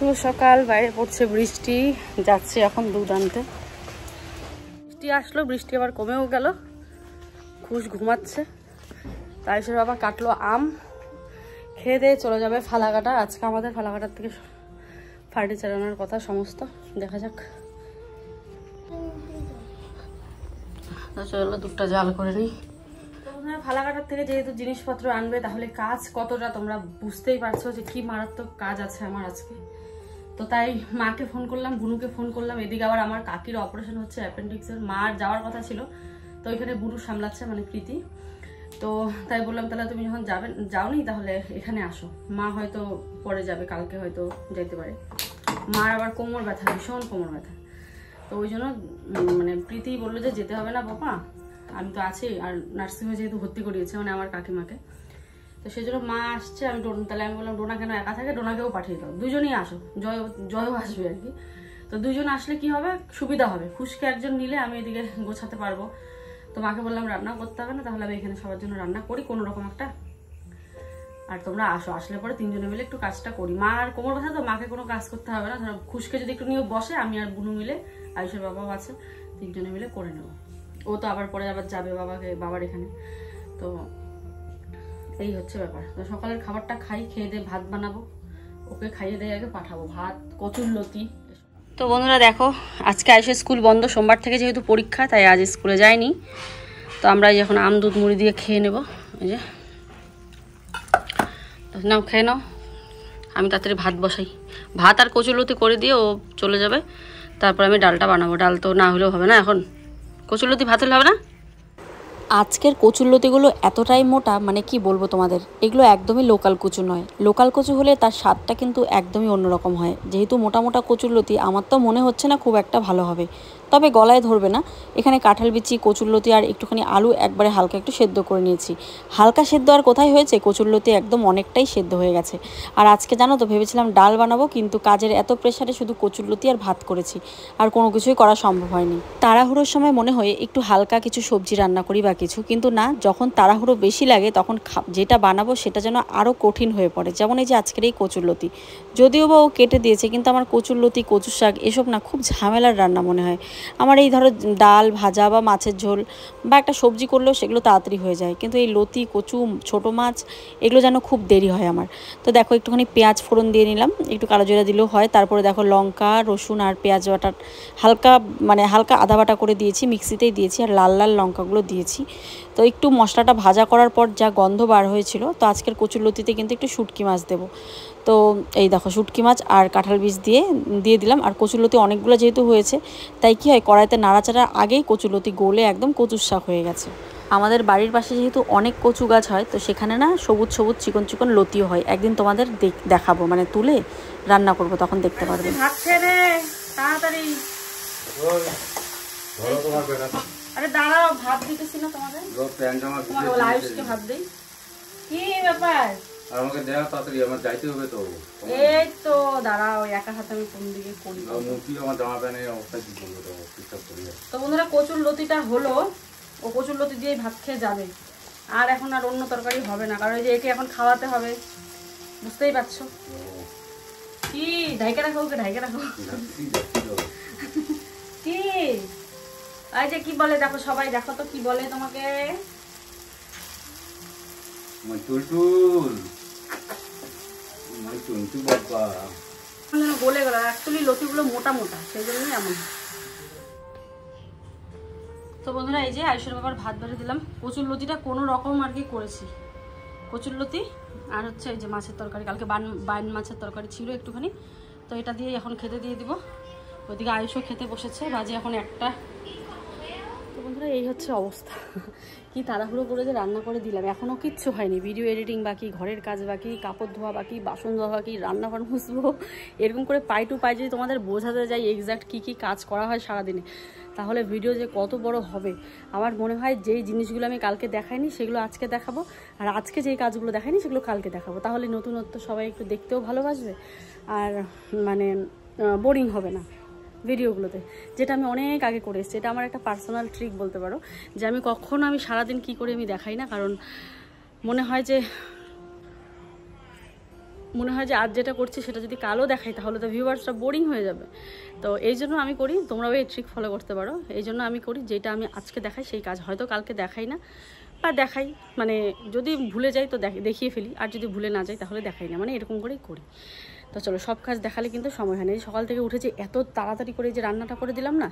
শুভ সকাল, বাইরে পড়ছে বৃষ্টি, যাচ্ছে এখন দুধ আনতে। বৃষ্টি আসলো, বৃষ্টি আবার কমেও গেল। খুশ ঘুমাচ্ছে। তাইসের বাবা কাটলো আম, খেয়ে দিয়ে চলে যাবে ফালাকাটা। আজকে আমাদের ফালাকাটার থেকে ফার্নিচার আনার কথা সমস্ত, দেখা যাক। চলো দুধটা জাল করে নিই। ফালাকাটার থেকে যেহেতু জিনিসপত্র আনবে, তাহলে কাজ কতটা তোমরা বুঝতেই পারছো যে কি মারাত্মক কাজ আছে আমার আজকে। তো তাই মাকে ফোন করলাম, বুনুকে ফোন করলাম। এদিকে আবার আমার কাকির অপারেশন হচ্ছে অ্যাপেন্ডিক্সের। মার যাওয়ার কথা ছিল, তো ওইখানে বুনু সামলাচ্ছে, মানে প্রীতি। তো তাই বললাম তাহলে তুমি যখন যাওনি তাহলে এখানে আসো। মা হয়তো পরে যাবে, কালকে হয়তো যেতে পারে। মার আবার কোমর ব্যথা, ভীষণ কোমর ব্যথা। তো ওই জন্য মানে প্রীতি বললো যে যেতে হবে না বাবা, আমি তো আছি। আর নার্সিংহোমে যেহেতু ভর্তি করিয়েছে মানে আমার কাকিমাকে, তো সেই জন্য মা আসছে। তাহলে আমি বললাম ডোনা কেন একা থাকে, ডোনাকেও পাঠিয়ে দাও, দুজনেই আসো, জয়ও আসবে আর কি। তো দুজন আসলে কি হবে, সুবিধা হবে। খুশকে একজন নিলে আমি এদিকে গোছাতে পারবো। তো মাকে বললাম রান্না করতে হবে না, তাহলে আমি এখানে সবার জন্য রান্না করি কোনো রকম একটা। আর তোমরা আসো, আসলে পরে তিনজনে মিলে একটু কাজটা করি। মা আর কোমর ব্যথা তো, মাকে কোনো কাজ করতে হবে না। ধরো খুশকে যদি একটু নিয়ে বসে, আমি আর বুনু মিলে, আয়ুষের বাবাও আছে, তিনজনে মিলে করে নেবো। ও তো আবার পরে আবার যাবে বাবার এখানে। তো এই হচ্ছে ব্যাপার। তো সকালের খাবারটা খাই, খেয়ে দিয়ে ভাত বানাবো, ওকে খাইয়ে দিয়ে আগে পাঠাবো। ভাত, কচুরলতি। তো বন্ধুরা দেখো, আজকে আয়ুষের স্কুল বন্ধ, সোমবার থেকে যেহেতু পরীক্ষা, তাই আজ স্কুলে যায়নি। তো আমরা এখন আম দুধ মুড়ি দিয়ে খেয়ে নেবো। এই যে নাও, খেয়ে নাও। আমি তাড়াতাড়ি ভাত বসাই, ভাত আর কচুরলতি করে দিয়ে ও চলে যাবে। তারপর আমি ডালটা বানাবো। ডাল তো না হলেও হবে না, এখন কচুরলতি ভাত হলে হবে না। আজকের কচুরলতিগুলো এতটাই মোটা, মানে কি বলবো তোমাদের, এগুলো একদমই লোকাল কচু নয়। লোকাল কচু হলে তার স্বাদটা কিন্তু একদমই অন্যরকম হয়। যেহেতু মোটা মোটা কচুরলতি, আমার তো মনে হচ্ছে না খুব একটা ভালো হবে, তবে গলায় ধরবে না। এখানে কাঁঠাল বিচি, কচুরলতি আর একটুখানি আলু একবারে হালকা একটু সেদ্ধ করে নিয়েছি। হালকা সেদ্ধ আর কোথায় হয়েছে, কচুরলতি একদম অনেকটাই সেদ্ধ হয়ে গেছে। আর আজকে জানো তো, ভেবেছিলাম ডাল বানাবো, কিন্তু কাজের এত প্রেশারে শুধু কচুরলতি আর ভাত করেছি, আর কোনো কিছুই করা সম্ভব হয়নি। তাড়াহুড়োর সময় মনে হয় একটু হালকা কিছু সবজি রান্না করি বা কিছু, কিন্তু না, যখন তাড়াহুড়ো বেশি লাগে তখন যেটা বানাবো সেটা যেন আরও কঠিন হয়ে পড়ে। যেমন এই যে আজকের এই কচুরলতি, যদিও বা ও কেটে দিয়েছে, কিন্তু আমার কচুরলতি, কচুর শাক এসব না খুব ঝামেলার রান্না মনে হয় আমার। এই ধরো ডাল, ভাজা বা মাছের ঝোল বা একটা সবজি করলেও সেগুলো তাড়াতাড়ি হয়ে যায়, কিন্তু এই লতি, কচু, ছোটো মাছ এগুলো যেন খুব দেরি হয় আমার। তো দেখো একটুখানি পেঁয়াজ ফোড়ন দিয়ে নিলাম, একটু কালো জিরা দিলেও হয়। তারপরে দেখো লঙ্কা, রসুন আর পেঁয়াজ বাটা হালকা আদা বাটা করে দিয়েছি, মিক্সিতেই দিয়েছি, আর লাল লাল লঙ্কাগুলো দিয়েছি। তো একটু মশলাটা ভাজা করার পর যা গন্ধ বার হয়েছিল, তো আজকের কচুরলতিতে কিন্তু একটু শুটকি মাছ দেবো। তো এই দেখো শুটকি মাছ আর কাঁঠাল বীজ দিয়ে দিলাম। আর কচুরলতি অনেকগুলো যেহেতু হয়েছে, তাই কি হয়, কড়াইতে নাড়াচাড়ার আগেই কচুরলতি গলে একদম কচুর শাক হয়ে গেছে। আমাদের বাড়ির পাশে যেহেতু অনেক কচু গাছ হয়, তো সেখানে না সবুজ সবুজ চিকন চিকন লতিও হয়। একদিন তোমাদের দেখাবো, মানে তুলে রান্না করব, তখন দেখতে পারবে। ভাত খেয়ে নে তাড়াতাড়ি। আরে দাঁড়াও, ভাত দিতেছি না তোমাদের, আয়ুষকে ভাত দেই। কি ব্যাপার, আমাকে দেয়া তাড়াতাড়ি, আমার যাইতে হবে তো। এই তো দাঁড়াও, একা হাতে আমি কোন দিকে করি। আমার জামা প্যান্টের অবস্থা কি করবো তো, ঠিকঠাক করি। তো বন্ধুরা কচুরলতিটা হলো, ও কচুরলতি দিয়ে ভাত খেয়ে যাবে। আর এখন আর অন্য তরকারি হবে না, কারণ এই যে একে এখন খাওয়াতে হবে, বুঝতেই পারছো। কি ঢাইকে রাখো, ওকে ঢাইকে রাখো। কি এই যে কি বলে দেখো, সবাই দেখো তো কি বলে তোমাকে। গলে গেল, অ্যাকচুয়ালি লতিগুলো মোটা মোটা, সেই জন্যই এমন। তো বন্ধুরা এই যে আয়ুষের বাবার ভাত বেড়ে দিলাম। কচুরলতিটা কোনো রকম আর কি করেছি, কচুরলতি আর হচ্ছে এই যে মাছের তরকারি, কালকে বাইন মাছের তরকারি ছিল একটুখানি, তো এটা দিয়ে এখন খেতে দিয়ে দিব। ওইদিকে আয়ুষও খেতে বসেছে, বাজে এখন 1টা। তো বন্ধুরা এই হচ্ছে অবস্থা, কি তাড়াহুড়ো করে যে রান্না করে দিলাম। এখনও কিচ্ছু হয়নি, ভিডিও এডিটিং বাকি, ঘরের কাজ বাকি, কাপড় ধোয়া বাকি, বাসন ধোয়া বাকি, রান্নাঘর মুছবো। এরকম করে পাই টু পাই যদি তোমাদের বোঝাতে যাই এক্স্যাক্ট কী কী কাজ করা হয় সারাদিনে, তাহলে ভিডিও যে কত বড় হবে। আমার মনে হয় যেই জিনিসগুলো আমি কালকে দেখাইনি সেগুলো আজকে দেখাবো, আর আজকে যেই কাজগুলো দেখাইনি সেগুলো কালকে দেখাবো। তাহলে নতুনত্ব সবাই একটু দেখতেও ভালোবাসবে, আর মানে বোরিং হবে না ভিডিওগুলোতে। যেটা আমি অনেক আগে করে এসেছি, এটা আমার একটা পার্সোনাল ট্রিক বলতে পারো, যে আমি কখনো আমি সারাদিন কি করে আমি দেখাই না, কারণ মনে হয় যে মনে হয় যে আজ যেটা করছি সেটা যদি কালও দেখাই তাহলে তো ভিউয়ার্সরা বোরিং হয়ে যাবে। তো এই জন্য আমি করি, তোমরাও এই ট্রিক ফলো করতে পারো। এই জন্য আমি করি যেটা আমি আজকে দেখাই সেই কাজ হয়তো কালকে দেখাই না, বা দেখাই মানে যদি ভুলে যাই তো দেখিয়ে ফেলি, আর যদি ভুলে না যাই তাহলে দেখাই না, মানে এরকম করেই করি। তো চলো, সব কাজ দেখালে কিন্তু সময় হয় না। এই সকাল থেকে উঠেছি, এত তাড়াতাড়ি করে যে রান্নাটা করে দিলাম না,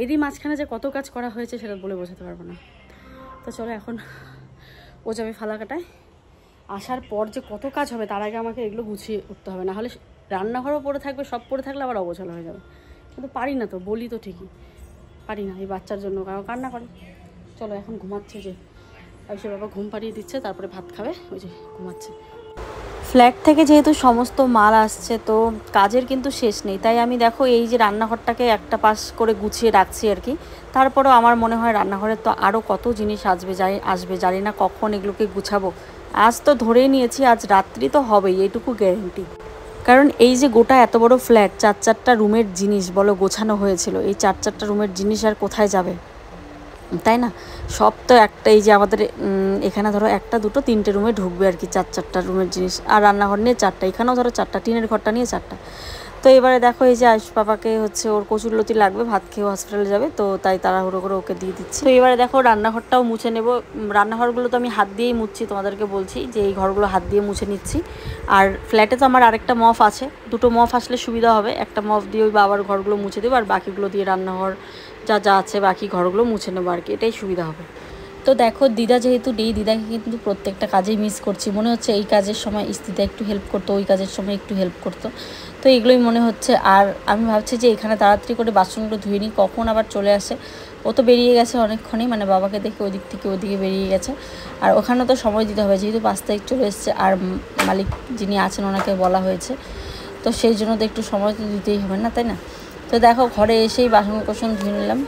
এরই মাঝখানে যে কত কাজ করা হয়েছে সেটা বলে বোঝাতে পারবো না। তো চলো, এখন ও যাবে ফালাকাটায়, আসার পর যে কত কাজ হবে তার আগে আমাকে এগুলো গুছিয়ে উঠতে হবে, না হলে রান্নাঘরও পড়ে থাকবে, সব পড়ে থাকলে আবার অগোছালো হয়ে যাবে। কিন্তু পারি না, তো বলি তো ঠিকই পারি না, এই বাচ্চার জন্য কারণ কান্না করে। চলো, এখন ঘুমাচ্ছে, যে সে বাবা ঘুম পাড়িয়ে দিচ্ছে, তারপরে ভাত খাবে, ওই যে ঘুমাচ্ছে। ফ্ল্যাট থেকে যেহেতু সমস্ত মাল আসছে তো কাজের কিন্তু শেষ নেই, তাই আমি দেখো এই যে রান্নাঘরটাকে একটা পাশ করে গুছিয়ে রাখছি আর কি। তারপরেও আমার মনে হয় রান্নাঘরের তো আরও কত জিনিস আসবে জানি না কখন এগুলোকে গুছাবো। আজ তো ধরেই নিয়েছি আজ রাত্রি তো হবেই, এইটুকু গ্যারেন্টি। কারণ এই যে গোটা এত বড় ফ্ল্যাট, 4-4টা রুমের জিনিস বলো গোছানো হয়েছিল, এই 4-4টা রুমের জিনিস আর কোথায় যাবে, তাই না? সব তো একটা, এই যে আমাদের এখানে ধরো 1, 2, 3টে রুমে ঢুকবে আর কি 4-4টা রুমের জিনিস, আর রান্নাঘর নিয়ে 4টা, এখানেও ধরো 4টা, টিনের ঘরটা নিয়ে 4টা। তো এবারে দেখো এই যে আয়ুষ পাপাকে হচ্ছে ওর কচুরলতি লাগবে, ভাত খেয়ে হসপিটালে যাবে, তো তাই তাড়াহুড়ো করে ওকে দিয়ে দিচ্ছি। তো এবারে দেখো রান্নাঘরটাও মুছে নেব। রান্নাঘরগুলো তো আমি হাত দিয়েই মুছছি, তোমাদেরকে বলছি যে এই ঘরগুলো হাত দিয়ে মুছে নিচ্ছি। আর ফ্ল্যাটে তো আমার আরেকটা মফ আছে, 2টো মফ আসলে সুবিধা হবে, একটা মফ দিয়ে ওই বাবার ঘরগুলো মুছে দেবো, আর বাকিগুলো দিয়ে রান্নাঘর যা আছে বাকি ঘরগুলো মুছে নেবো আর কি, এটাই সুবিধা হবে। তো দেখো দিদা যেহেতু নেই, দিদাকে কিন্তু প্রত্যেকটা কাজেই মিস করছি, মনে হচ্ছে এই কাজের সময় স্ত্রীটা একটু হেল্প করতো, ওই কাজের সময় একটু হেল্প করতো, তো এগুলোই মনে হচ্ছে। আর আমি ভাবছি যে এখানে তাড়াতাড়ি করে বাসনগুলো ধুয়ে নিই, কখন আবার চলে আসে। ও তো বেরিয়ে গেছে অনেকক্ষণই, মানে বাবাকে দেখে ওদিক থেকে ওদিকে বেরিয়ে গেছে। আর ওখানে তো সময় দিতে হবে, যেহেতু 5 তারিখ চলে এসছে, আর মালিক যিনি আছেন ওনাকে বলা হয়েছে, তো সেই জন্য তো একটু সময় তো দিতেই হবে না, তাই না? তো দেখো ঘরে এসেই বাসন কোসন ধুয়ে নিলাম।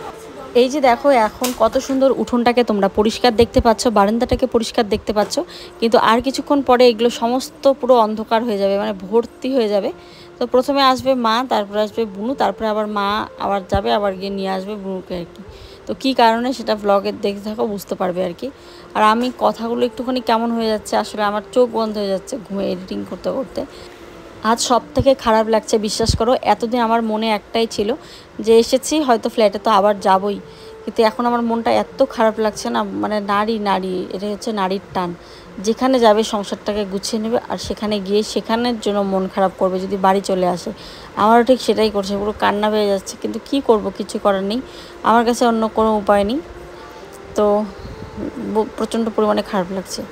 এই যে দেখো এখন কত সুন্দর উঠোনটাকে তোমরা পরিষ্কার দেখতে পাচ্ছ, বারান্দাটাকে পরিষ্কার দেখতে পাচ্ছ, কিন্তু আর কিছুক্ষণ পরে এগুলো সমস্ত পুরো অন্ধকার হয়ে যাবে, মানে ভর্তি হয়ে যাবে। তো প্রথমে আসবে মা, তারপরে আসবে বুনু, তারপরে আবার মা আবার যাবে, আবার গিয়ে নিয়ে আসবে বুনুকে আর কি। তো কী কারণে সেটা ব্লগে দেখতে থাকো, বুঝতে পারবে আর কি। আর আমি কথাগুলো একটুখানি কেমন হয়ে যাচ্ছে, আসলে আমার চোখ বন্ধ হয়ে যাচ্ছে ঘুমে এডিটিং করতে করতে। আজ সব থেকে খারাপ লাগছে, বিশ্বাস করো। এতদিন আমার মনে একটাই ছিল যে এসেছি হয়তো ফ্ল্যাটে তো আবার যাবই, কিন্তু এখন আমার মনটা এত খারাপ লাগছে না, মানে নারী এটা হচ্ছে নারীর টান, যেখানে যাবে সংসারটাকে গুছিয়ে নেবে, আর সেখানে গিয়ে সেখানের জন্য মন খারাপ করবে যদি বাড়ি চলে আসে। আমারও ঠিক সেটাই করছে, পুরো কান্না পেয়ে যাচ্ছে, কিন্তু কি করব, কিছু করার নেই, আমার কাছে অন্য কোনো উপায় নেই। তো প্রচণ্ড পরিমাণে খারাপ লাগছে।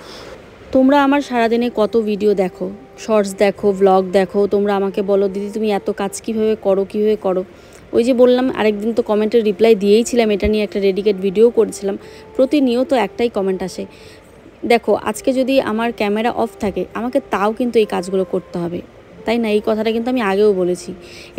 তোমরা আমার সারাদিনে কত ভিডিও দেখো, শর্টস দেখো, ব্লগ দেখো, তোমরা আমাকে বলো দিদি তুমি এত কাজ কীভাবে করো। ওই যে বললাম আরেকদিন তো কমেন্টের রিপ্লাই দিয়েইছিলাম, এটা নিয়ে একটা ডেডিকেট ভিডিও করেছিলাম। প্রতিনিয়ত একটাই কমেন্ট আসে, দেখো আজকে যদি আমার ক্যামেরা অফ থাকে আমাকে তাও কিন্তু এই কাজগুলো করতে হবে, তাই না? এই কথাটা কিন্তু আমি আগেও বলেছি।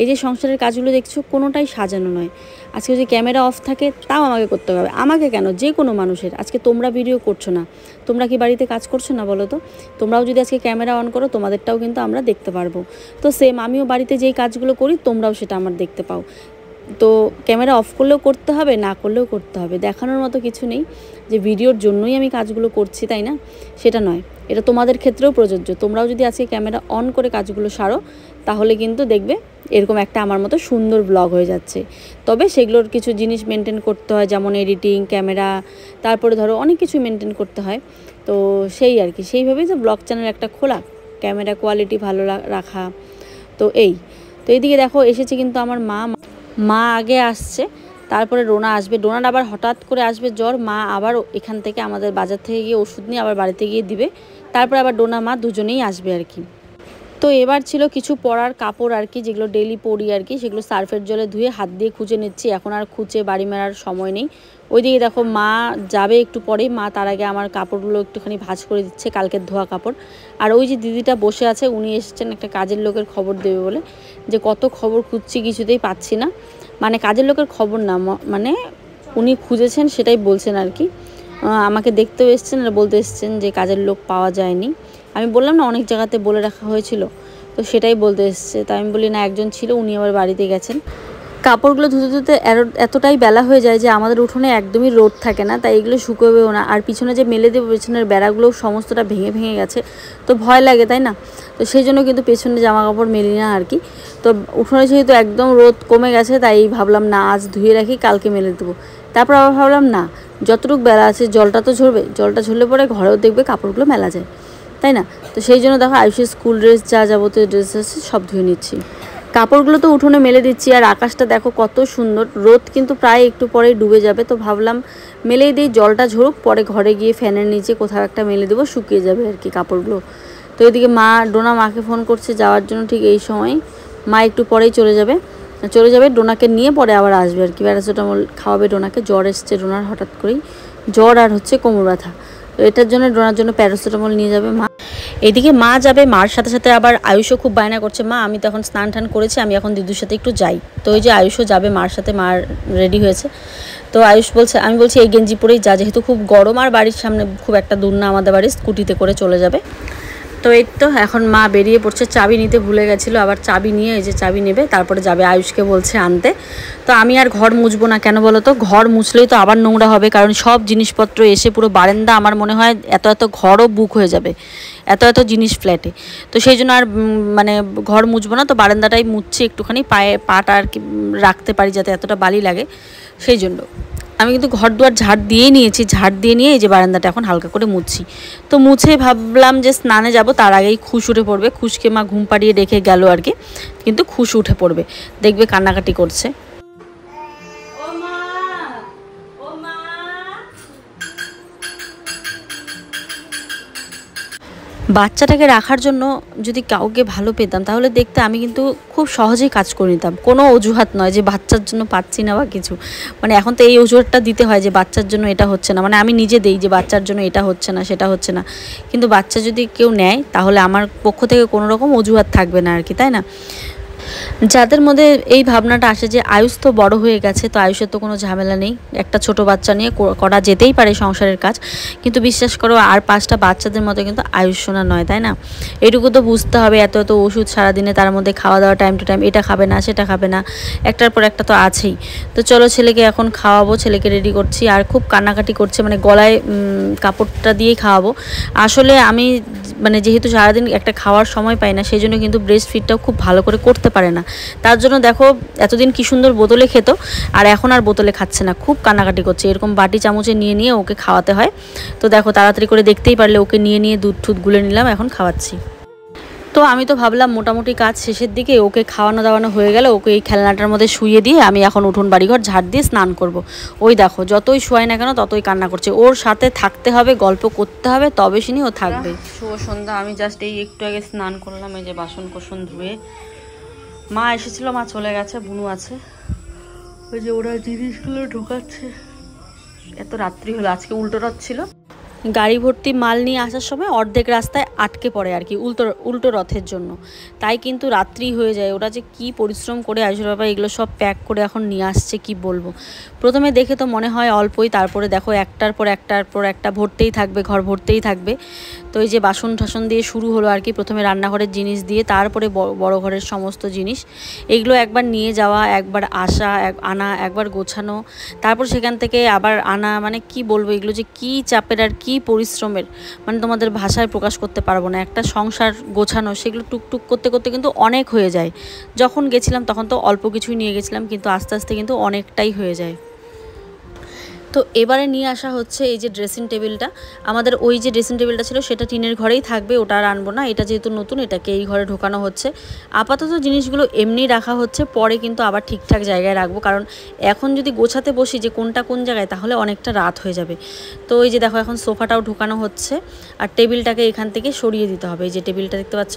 এই যে সংসারের কাজগুলো দেখছো কোনোটাই সাজানো নয়, আজকে যদি ক্যামেরা অফ থাকে তাও আমাকে করতে হবে। আমাকে কেন, যে কোনো মানুষের। আজকে তোমরা ভিডিও করছো না, তোমরা কি বাড়িতে কাজ করছো না বলো তো? তোমরাও যদি আজকে ক্যামেরা অন করো তোমাদেরটাও কিন্তু আমরা দেখতে পারবো। তো সেম আমিও বাড়িতে যেই কাজগুলো করি তোমরাও সেটা আমার দেখতে পাও। তো ক্যামেরা অফ করলেও করতে হবে, না করলেও করতে হবে, দেখানোর মতো কিছু নেই যে ভিডিওর জন্যই আমি কাজগুলো করছি, তাই না? সেটা নয়, এটা তোমাদের ক্ষেত্রেও প্রযোজ্য। তোমরাও যদি আজকে ক্যামেরা অন করে কাজগুলো সারো তাহলে কিন্তু দেখবে এরকম একটা আমার মতো সুন্দর ব্লগ হয়ে যাচ্ছে। তবে সেগুলোর কিছু জিনিস মেনটেন করতে হয়, যেমন এডিটিং, ক্যামেরা, তারপরে ধরো অনেক কিছু মেনটেন করতে হয়। তো সেই আর কি, সেইভাবেই যে ব্লগ চ্যানেল একটা খোলা, ক্যামেরা কোয়ালিটি ভালো রাখা। তো এইদিকে দেখো এসেছে কিন্তু আমার মা আগে আসছে, তারপরে রোনা আসবে। রোনার আবার হঠাৎ করে আসবে জ্বর, মা আবার এখান থেকে আমাদের বাজার থেকে গিয়ে ওষুধ নিয়ে আবার বাড়িতে গিয়ে দিবে, তারপরে আবার ডোনা মা দুজনেই আসবে আর কি। তো এবার ছিল কিছু পরার কাপড় আর কি, যেগুলো ডেলি পরি আর কি, সেগুলো সার্ফের জলে ধুয়ে হাত দিয়ে খুঁজে নিচ্ছি, এখন আর খুঁজে বাড়ি মেরার সময় নেই। ওইদিকে দেখো মা যাবে একটু পরেই, মা তার আগে আমার কাপড়গুলো একটুখানি ভাঁজ করে দিচ্ছে, কালকের ধোয়া কাপড়। আর ওই যে দিদিটা বসে আছে, উনি এসেছেন একটা কাজের লোকের খবর দেবে বলে, যে কত খবর খুঁজছি কিছুতেই পাচ্ছি না, মানে কাজের লোকের খবর না, মানে উনি খুঁজেছেন সেটাই বলছেন আর কি। আমাকে দেখতেও এসছেন আর বলতে এসছেন যে কাজের লোক পাওয়া যায়নি। আমি বললাম না অনেক জায়গাতে বলে রাখা হয়েছিল, তো সেটাই বলতে এসছে। তাই আমি বলি না, একজন ছিল, উনি আবার বাড়িতে গেছেন। কাপড়গুলো ধুতে ধুতে এতটাই বেলা হয়ে যায় যে আমাদের উঠোনে একদমই রোদ থাকে না, তাই এগুলো শুকোবেও না। আর পিছনে যে মেলে দেবো পেছনের বেড়াগুলো সমস্তটা ভেঙে ভেঙে গেছে, তো ভয় লাগে তাই না। তো সেই জন্য কিন্তু পেছনে জামা কাপড় মেলি না আর কি। তো উঠোনে যেহেতু একদম রোদ কমে গেছে, তাই ভাবলাম না আজ ধুয়ে রাখি, কালকে মেলে দেবো। তারপর আবার ভাবলাম না, যতটুকু বেলা আছে জলটা তো ঝরবে, জলটা ঝরলে পরে ঘরেও দেখবে কাপড়গুলো মেলা যায়, তাই না। তো সেই জন্য দেখো আয়ুষের স্কুল ড্রেস যা যাবতীয় ড্রেস আছে সব ধুয়ে নিচ্ছি। কাপড়গুলো তো উঠোনে মেলে দিচ্ছি, আর আকাশটা দেখো কত সুন্দর। রোদ কিন্তু প্রায় একটু পরেই ডুবে যাবে, তো ভাবলাম মেলেই দিই, জলটা ঝরুক, পরে ঘরে গিয়ে ফ্যানের নিচে কোথাও একটা মেলে দেবো, শুকিয়ে যাবে আর কি কাপড়গুলো। তো এদিকে ডোনা মাকে ফোন করছে যাওয়ার জন্য। ঠিক এই সময় মা একটু পরেই চলে যাবে। ডোনাকে নিয়ে পরে আবার আসবে আর কি। প্যারাসিটামল খাওয়াবে ডোনাকে, জ্বর এসছে ডোনার হঠাৎ করেই, জ্বর আর হচ্ছে কোমর ব্যথা। তো এটার জন্য ডোনার জন্য প্যারাসিটামল নিয়ে যাবে মা। এদিকে মা যাবে, মার সাথে সাথে আবার আয়ুষও খুব বায়না করছে, মা আমি তো এখন স্নান টান করেছি, আমি এখন দিদুর সাথে একটু যাই। তো ওই যে আয়ুষও যাবে মার সাথে, মার রেডি হয়েছে। তো আয়ুষ বলছে, আমি বলছি এই গেঞ্জি পরেই যা, যেহেতু খুব গরম, আর বাড়ির সামনে খুব একটা দূর না আমাদের বাড়ি, স্কুটিতে করে চলে যাবে। তো এই তো এখন মা বেরিয়ে পড়ছে, চাবি নিতে ভুলে গেছিলো, আবার চাবি নিয়ে এই যে চাবি নেবে, তারপরে যাবে, আয়ুষকে বলছে আনতে। তো আমি আর ঘর মুছবো না, কেন বলো তো, ঘর মুছলেই তো আবার নোংরা হবে, কারণ সব জিনিসপত্র এসে পুরো বারান্দা, আমার মনে হয় এত ঘরও বুক হয়ে যাবে, এত জিনিস ফ্ল্যাটে। তো সেই জন্য আর মানে ঘর মুছবো না, তো বারান্দাটাই মুছছি, একটুখানি পাটা আর কি রাখতে পারি যাতে এতটা বালি লাগে, সেই জন্য। আমি কিন্তু ঘর দুয়ার ঝাড় দিয়েই নিয়েছি, ঝাড় দিয়ে নিয়ে এই যে বারান্দাটা এখন হালকা করে মুছছি। তো মুছে ভাবলাম যে স্নানে যাব, তার আগেই খুশ উঠে পড়বে। খুশকে মা ঘুম পাড়িয়ে রেখে গেল আর কি, কিন্তু খুশ উঠে পড়বে, দেখবে কান্নাকাটি করছে। বাচ্চাটাকে রাখার জন্য যদি কাউকে ভালো পেতাম, তাহলে দেখতে আমি কিন্তু খুব সহজেই কাজ করে নিতাম, কোনো অজুহাত নয় যে বাচ্চার জন্য পাচ্ছি না বা কিছু। মানে এখন তো এই অজুহাতটা দিতে হয় যে বাচ্চার জন্য এটা হচ্ছে না, মানে আমি নিজে দেই যে বাচ্চার জন্য এটা হচ্ছে না সেটা হচ্ছে না, কিন্তু বাচ্চা যদি কেউ নেয় তাহলে আমার পক্ষ থেকে কোনো রকম অজুহাত থাকবে না আর কি, তাই না। যাদের মধ্যে এই ভাবনাটা আসে যে আয়ুষ তো বড় হয়ে গেছে, তো আয়ুষের তো কোনো ঝামেলা নেই, একটা ছোট বাচ্চা নিয়ে করা যেতেই পারে সংসারের কাজ, কিন্তু বিশ্বাস করো আর 5টা বাচ্চাদের মতো কিন্তু আয়ুষ শোনা নয়, তাই না। এটুকু তো বুঝতে হবে, এত ওষুধ সারাদিনে, তার মধ্যে খাওয়া দাওয়া টাইম টু টাইম, এটা খাবে না সেটা খাবে না, একটার পর একটা তো আছেই। তো চলো ছেলেকে এখন খাওয়াবো, ছেলেকে রেডি করছি, আর খুব কান্নাকাটি করছে, মানে গলায় কাপড়টা দিয়েই খাওয়াবো। আসলে আমি মানে যেহেতু সারাদিন একটা খাওয়ার সময় পাই না, সেই জন্য কিন্তু ব্রেস্ট ফিডটাও খুব ভালো করে করতে পারে না, তার জন্য দেখো এতদিন কি সুন্দর বোতলে খেত, আর এখন আর বোতলে খাচ্ছে না, খুব কান্নাকাটি করছে, এরকম বাটি চামচে নিয়ে নিয়ে ওকে খাওয়াতে হয়। তো দেখো তাড়াতাড়ি করে দেখতেই পারলে ওকে নিয়ে নিয়ে দুধ ঠুধ গুলে নিলাম, এখন খাওয়াচ্ছি। তো আমি তো ভাবলাম মোটামুটি কাজ শেষের দিকে, ওকে খাওয়ানো দাওয়ানো হয়ে গেলে ওকে এই খেলনাটার মধ্যে শুইয়ে দিয়ে আমি এখন উঠোন বাড়িঘর ঝাড় দিয়ে স্নান করব। ওই দেখো যতই শোয়াই না কেন ততই কান্না করছে, ওর সাথে থাকতে হবে, গল্প করতে হবে, তবে শুনি ও থাকবে। শুভ সন্ধ্যা, আমি জাস্ট এই একটু আগে স্নান করলাম, এই যে বাসন কোসন ধুয়ে। মা এসেছিল, মা চলে গেছে, বুনু আছে, ওই যে ওরা জিনিসগুলো ঢোকাচ্ছে। এত রাত্রি হলো, আজকে উল্টো রথ ছিল, গাড়ি ভর্তি মাল নিয়ে আসার সময় অর্ধেক রাস্তায় আটকে পড়ে আর কি, উল্টো রথের জন্য, তাই কিন্তু রাত্রি হয়ে যায়। ওরা যে কি পরিশ্রম করে আয়ুষের বাবা এগুলো সব প্যাক করে এখন নিয়ে আসছে, কি বলবো। প্রথমে দেখে তো মনে হয় অল্পই, তারপরে দেখো একটার পর একটা ভরতেই থাকবে, ঘর ভরতেই থাকবে। তো এই যে বাসন টাসন দিয়ে শুরু হলো আর কি, প্রথমে রান্নাঘরের জিনিস দিয়ে, তারপরে বড় ঘরের সমস্ত জিনিস, এগুলো একবার নিয়ে যাওয়া, একবার আসা, আনা, একবার গোছানো, তারপর সেখান থেকে আবার আনা, মানে কি বলবো, এগুলো যে কি চাপের আর কি পরিশ্রমের, মানে তোমাদের ভাষায় প্রকাশ করতে পারবো না। একটা সংসার গোছানো, সেগুলো টুকটুক করতে করতে কিন্তু অনেক হয়ে যায়। যখন গেছিলাম তখন তো অল্প কিছুই নিয়ে গেছিলাম, কিন্তু আস্তে আস্তে কিন্তু অনেকটাই হয়ে যায়। তো এবারে নিয়ে আসা হচ্ছে এই যে ড্রেসিং টেবিলটা, আমাদের ওই যে ড্রেসিং টেবিলটা ছিল সেটা টিনের ঘরেই থাকবে, ওটা আর আনবো না, এটা যেহেতু নতুন এটাকে এই ঘরে ঢোকানো হচ্ছে। আপাতত জিনিসগুলো এমনি রাখা হচ্ছে, পরে কিন্তু আবার ঠিকঠাক জায়গায় রাখবো, কারণ এখন যদি গোছাতে বসি যে কোনটা কোন জায়গায়, তাহলে অনেকটা রাত হয়ে যাবে। তো এই যে দেখো এখন সোফাটাও ঢোকানো হচ্ছে, আর টেবিলটাকে এখান থেকে সরিয়ে দিতে হবে। এই যে টেবিলটা দেখতে পাচ্ছ,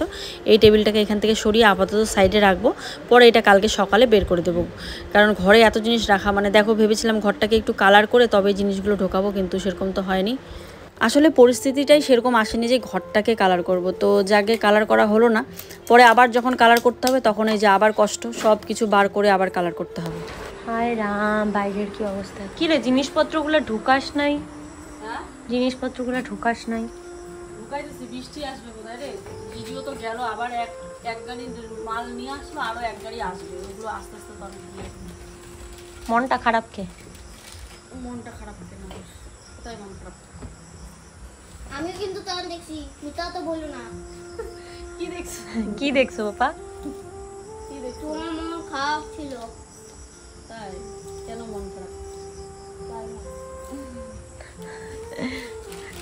এই টেবিলটাকে এখান থেকে সরিয়ে আপাতত সাইডে রাখবো, পরে এটা কালকে সকালে বের করে দেবো, কারণ ঘরে এত জিনিস রাখা, মানে দেখো ভেবেছিলাম ঘরটাকে একটু কালার করে তবে জিনিসগুলো ঢোকাবো, কিন্তু সেরকম তো হয়নি। আসলে পরিস্থিতিটাই সেরকম আসেনি যে ঘরটাকে কালার করব, তো যাকে কালার করা হলো না, পরে আবার যখন কালার করতে হবে তখন এই যে আবার কষ্ট, সব কিছু বার করে আবার কালার করতে হবে। হায় রাম, বাইরের কি অবস্থা, কি রে জিনিসপত্রগুলো ঢুকাস নাই, জিনিসপত্রগুলো ঢুকাস নাই, ঢুকাই দিছি, বৃষ্টি আসবে বোধহয় রে, ভিডিও তো গেল, আবার এক গাড়ি মাল নিয়ে আসলো, আরো এক গাড়ি আসবে, ওগুলো আস্তে আস্তে মনটা খারাপ কে? মনটা খারাপ কেন? কোথায় মন খারাপ? আমি কিন্তু তখন দেখছি, মিথ্যা তো বলো না। কি দেখছো? কি দেখছো বাবা? কি দেখছো? তোমার মন খারাপ ছিল। তাই কেন মন খারাপ?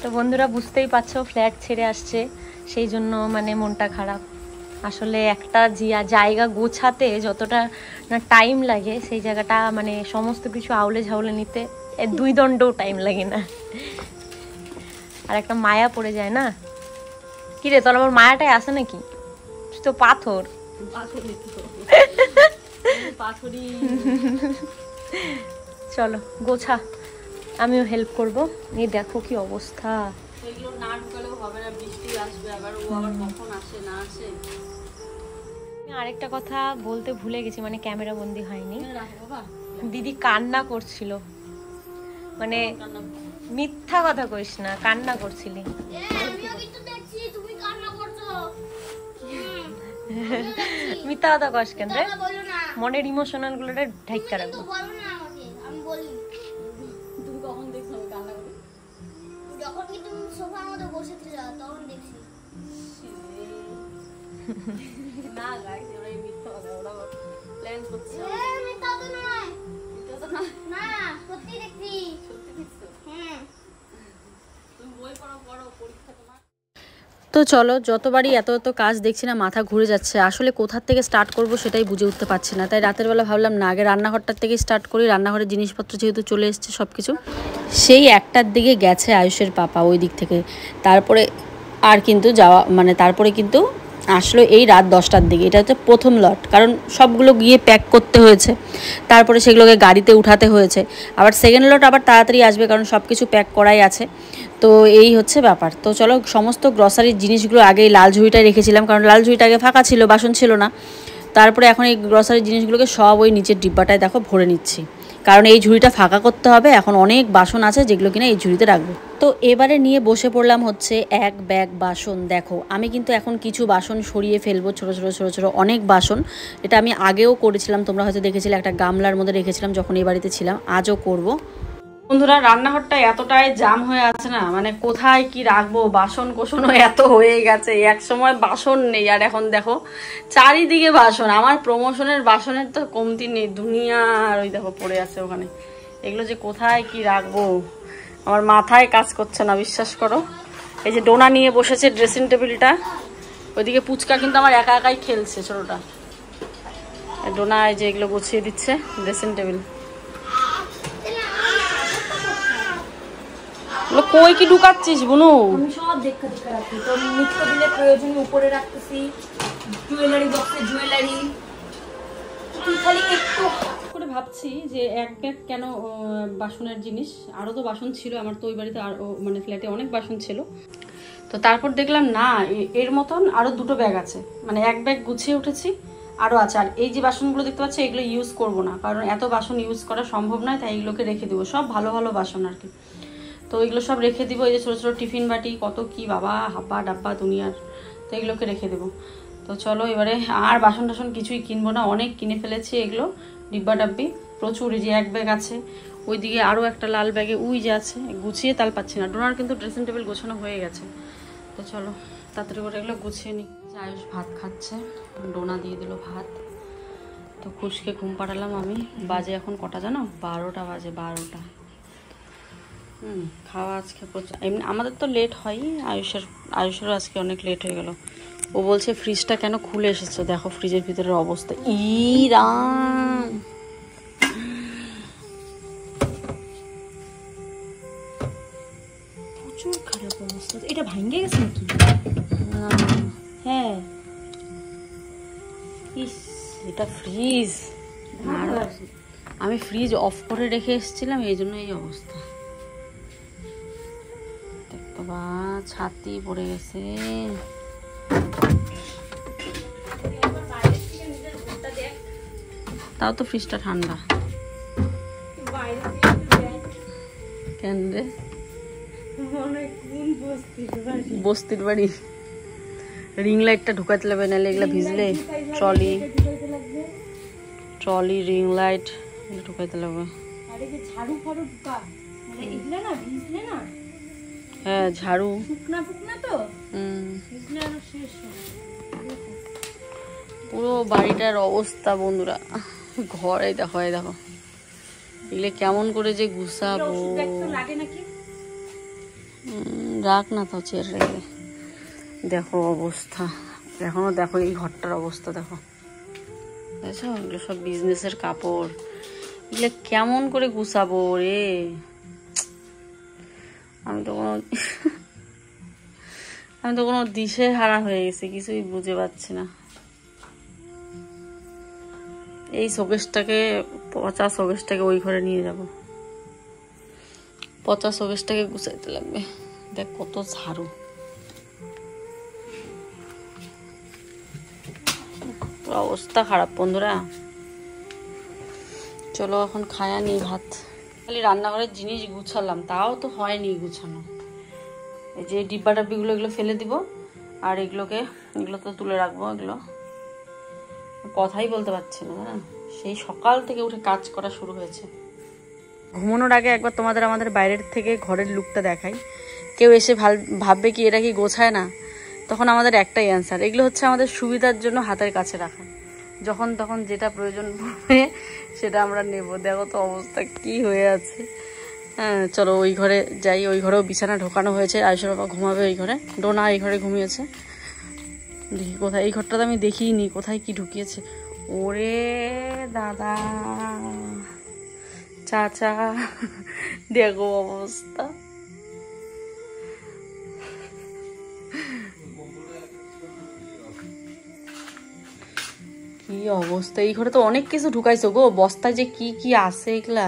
তো বন্ধুরা বুঝতেই পারছো, ফ্ল্যাট ছেড়ে আসছে, সেই জন্য মানে মনটা খারাপ। আসলে একটা জায়গা গোছাতে যতটা না টাইম লাগে, সেই জায়গাটা মানে সমস্ত কিছু আউলে ঝাউলে নিতে 2 দণ্ডও টাইম লাগে না। আর একটা মায়া পড়ে যায় না। কি রে, তোর আমার মায়াটাই আসে নাকি? তুই তো পাথর। পাথরই। চলো গোছা, আমিও হেল্প করব। এই দেখো কি অবস্থা। এগুলো না ঢুকালেও হবে না, বৃষ্টি আসবে আবার, ও আবার কখন আসে না আসে। আমি আরেকটা কথা বলতে ভুলে গেছি, মানে ক্যামেরা বন্দি হয়নি। রাখো বাবা। দিদি কান্না করছিল, মানে মিথ্যা কথা কইস না, কান্না করছিলি। আমিও কিন্তু দেখছি তুমি কান্না করছো। মিথ্যা কথা কস কেন রে? বলো না, মনের ইমোশনাল গুলোটা ঢাইকা তো রাখবো। বলো না আমাকে, আমি বলি। তুমি কখন দেখছো আমি কান্না করি? যখন কি তুমি সোফার মধ্যে বসে ছিল তখন দেখছি। না গাইস, ওরা এই মিথ্যা কথা, ওরা প্ল্যান করছে। মিথ্যা তো নয়। মিথ্যা তো না। না, সত্যি দেখছি। সত্যি দেখছো? হ্যাঁ। তুমি বই পড়ো, পরীক্ষা তোমার। তো চলো, যতবারই এত এত কাজ দেখছি না মাথা ঘুরে যাচ্ছে, আসলে কোথার থেকে স্টার্ট করব সেটাই বুঝে উঠতে পারছি না। তাই রাতের বেলা ভাবলাম না, আগে রান্নাঘরটার থেকে স্টার্ট করি। রান্নাঘরের জিনিসপত্র যেহেতু চলে এসছে সব কিছু, সেই 1টার দিকে গেছে আয়ুষের পাপা ওই দিক থেকে, তারপরে আর কিন্তু যাওয়া মানে তারপরে কিন্তু আসলো এই রাত 10টার দিকে। এটা হচ্ছে প্রথম লট, কারণ সবগুলো গিয়ে প্যাক করতে হয়েছে, তারপরে সেগুলোকে গাড়িতে উঠাতে হয়েছে। আবার সেকেন্ড লট আবার তাড়াতাড়ি আসবে, কারণ সব কিছু প্যাক করাই আছে। তো এই হচ্ছে ব্যাপার। তো চলো, সমস্ত গ্রসারির জিনিসগুলো আগেই লাল ঝুড়িটায় রেখেছিলাম, কারণ লাল ঝুড়িটা আগে ফাঁকা ছিল, বাসন ছিল না। তারপরে এখন এই গ্রসারির জিনিসগুলোকে সব ওই নিচের ডিব্বাটায় দেখো ভরে নিচ্ছি, কারণ এই ঝুড়িটা ফাঁকা করতে হবে। এখন অনেক বাসন আছে যেগুলো কিনা এই ঝুড়িতে রাখবো। তো এবারে নিয়ে বসে পড়লাম হচ্ছে এক ব্যাগ বাসন। দেখো আমি কিন্তু এখন কিছু বাসন সরিয়ে ফেলবো, ছোটো ছোটো ছোটো ছোটো অনেক বাসন। এটা আমি আগেও করেছিলাম, তোমরা হয়তো দেখেছিলে, একটা গামলার মধ্যে রেখেছিলাম যখন এই বাড়িতে ছিলাম। আজও করব। বন্ধুরা, রান্নাঘরটা এতটাই জাম হয়ে আছে না, মানে কোথায় কি রাখবো, বাসন কোসনও এত হয়ে গেছে। এক সময় বাসন নেই, আর এখন দেখো চারিদিকে বাসন। আমার প্রমোশনের বাসনের তো কমতি নেই, দুনিয়ার ওই দেখো পড়ে আছে ওখানে। এগুলো যে কোথায় কি রাখবো আমার মাথায় কাজ করছে না, বিশ্বাস করো। এই যে ডোনা নিয়ে বসেছে ড্রেসিং টেবিলটা, ওইদিকে পুচকা কিন্তু আমার একা একাই খেলছে ছোটটা। ডোনা এই যে এগুলো গুছিয়ে দিচ্ছে ড্রেসিং টেবিল। কই কি ঢুকাচ্ছিস বুনু? আমি সব দেখা রাখি, তো নিত্য দিলে প্রয়োজনীয় উপরে রাখতেছি, জুয়েলারি বক্সে জুয়েলারি। তুই খালি একটু করে ভাবছি যে এক ব্যাগ কেন বাসনের জিনিস, আরও তো বাসন ছিল আমার, তো ওই বাড়িতে আর মানে ফ্ল্যাটে অনেক বাসন ছিল। তো তারপর দেখলাম না, এর মতন আরও 2টো ব্যাগ আছে, মানে এক ব্যাগ গুছিয়ে উঠেছি, আরও আছে। আর এই যে বাসনগুলো দেখতে পাচ্ছি এগুলো ইউজ করব না, কারণ এত বাসন ইউজ করা সম্ভব নয়, তাই এগুলোকে রেখে দেবো। সব ভালো ভালো বাসন আর কি, তো এগুলো সব রেখে দিব। এই যে ছোটো ছোটো টিফিন বাটি, কত কি বাবা হাব্বা ডাব্বা দুনিয়ার, তো এগুলোকে রেখে দেবো। তো চলো এবারে আর বাসন টাসন কিছুই কিনবো না, অনেক কিনে ফেলেছি এগুলো, ডিব্বা ডাব্বি প্রচুর। এই যে এক ব্যাগ আছে, ওইদিকে আরও একটা লাল ব্যাগে উই যে আছে, গুছিয়ে তাল পাচ্ছি না। ডোনার কিন্তু ড্রেসিং টেবিল গোছানো হয়ে গেছে। তো চলো তাড়াতাড়ি করে এগুলো গুছিয়ে নিই। আয়ুষ ভাত খাচ্ছে, ডোনা দিয়ে দিল ভাত। তো খুশকে ঘুম পাড়ালাম আমি। বাজে এখন কটা জানো? 12টা বাজে, 12টা। খাওয়া আজকে প্রচুর, এমনি আমাদের তো লেট হয়, আয়ুষেরও আজকে অনেক লেট হয়ে গেল। ও বলছে ফ্রিজটা কেন খুলে এসেছে, দেখো ফ্রিজের ভিতরের অবস্থা, ইরাম। প্রচুর খারাপ অবস্থা। এটা ভাঙে গেছে নাকি? হ্যাঁ, ইস এটা ফ্রিজ, আমি ফ্রিজ অফ করে রেখে এসেছিলাম, এই জন্য এই অবস্থা। বাবা ছাতি পড়ে গেছে। তাও তো ফ্রিজটা ঠান্ডা। কেন রে? বস্তির বাড়ি রিং লাইটটা ঢুকাতে লাগবে, নাহলে এগুলো ভিজলে ট্রলি রিং লাইট ঢুকাইতে লাগবে। হ্যাঁ ঝাড়ু পুরো বাড়িটার অবস্থা বন্ধুরা। ঘরে দেখো দেখো এগুলো কেমন করে যে গুছাবো। রাখ না তো চেয়ার রেখে। দেখো অবস্থা এখনো, দেখো এই ঘরটার অবস্থা দেখো, দেখছো এগুলো সব বিজনেসের কাপড়। এগুলো কেমন করে গুছাবো রে, আমি তো কোনো দিশে হারা হয়ে গেছি, কিছুই বুঝে পাচ্ছি না। এই শোকেসটাকে, পচা শোকেসটাকে ওই ঘরে নিয়ে যাব, পচা শোকেসটাকে গুছাইতে লাগবে। দেখ কত ঝাড়ু, অবস্থা খারাপ বন্ধুরা। চলো এখন খায়া নি ভাত। খালি রান্নাঘরের জিনিস গুছালাম, তাও তো হয়নি গুছানো। এই যে ডিব্বা ডাব্বিগুলো এগুলো ফেলে দিব, আর এগুলো তো তুলে রাখবো। এগুলো কথাই বলতে পারছি না, সেই সকাল থেকে উঠে কাজ করা শুরু হয়েছে। ঘুমানোর আগে একবার তোমাদের আমাদের বাইরের থেকে ঘরের লুকটা দেখাই। কেউ এসে ভাববে কি এটা কি গোছায় না, তখন আমাদের একটাই অ্যান্সার, এগুলো হচ্ছে আমাদের সুবিধার জন্য হাতের কাছে রাখা, যখন তখন যেটা প্রয়োজন পড়বে সেটা আমরা নেব। দেখো তো অবস্থা কি হয়ে আছে। হ্যাঁ চলো ওই ঘরে যাই, ওই ঘরেও বিছানা ঢোকানো হয়েছে, আয়ুষের বাবা ঘুমাবে ওই ঘরে, ডোনা এই ঘরে ঘুমিয়েছে। দেখি কোথায়, এই ঘরটা তো আমি দেখিনি কোথায় কি ঢুকিয়েছে। ওরে দাদা চাচা দেখো অবস্থা, কি অবস্থা। এই ঘরে তো অনেক কিছু ঢুকাইছো গো, বস্তায় যে কি কি আছে এগুলা,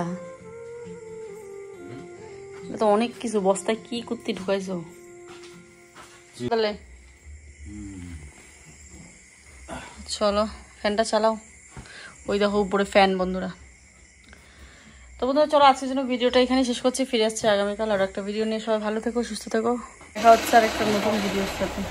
তো অনেক কিছু বস্তায় কি করতে ঢুকাইছো। তাহলে চলো ফ্যানটা চালাও, ওই দেখো উপরে ফ্যান বন্ধুরা। তো বন্ধুরা চলো আজকের জন্য ভিডিওটা এখানে শেষ করছি, ফিরে আসছে আগামীকাল আর একটা ভিডিও নিয়ে। সবাই ভালো থেকো, সুস্থ থেকো, দেখা হচ্ছে আর একটা নতুন ভিডিওর সাথে।